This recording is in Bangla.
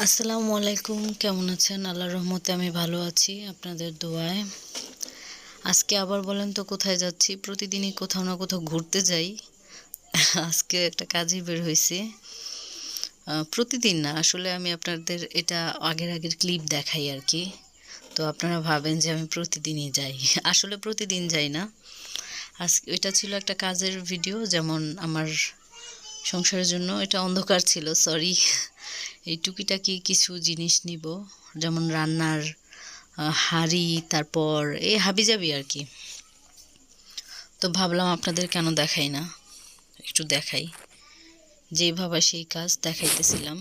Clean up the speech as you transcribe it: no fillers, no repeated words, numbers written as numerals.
আসসালামু আলাইকুম, কেমন আছেন? আল্লাহর রহমতে আমি ভালো আছি, আপনাদের দোয়ায়। আজকে আবার বলেন তো কোথায় যাচ্ছি? প্রতিদিনই কোথাও না কোথাও ঘুরতে যাই। আজকে একটা কাজে বের হইছি। প্রতিদিন না, আসলে আমি আপনাদের এটা আগের ক্লিপ দেখাই আরকি। তো আপনারা ভাবেন যে আমি প্রতিদিনই যাই। আসলে প্রতিদিন যাই না। এটা ছিল একটা কাজের ভিডিও, যেমন আমার সংসারের জন্য এটা অন্ধকার ছিল, সরি। এই টুকিটাকি কিছু জিনিস নিব, যেমন রান্নার হাঁড়ি, তারপর এই হাবিজাবি আর কি। তো ভাবলাম আপনাদের কেন দেখাই না, একটু দেখাই। যেভাবে সেই কাজ দেখাইতেছিলাম।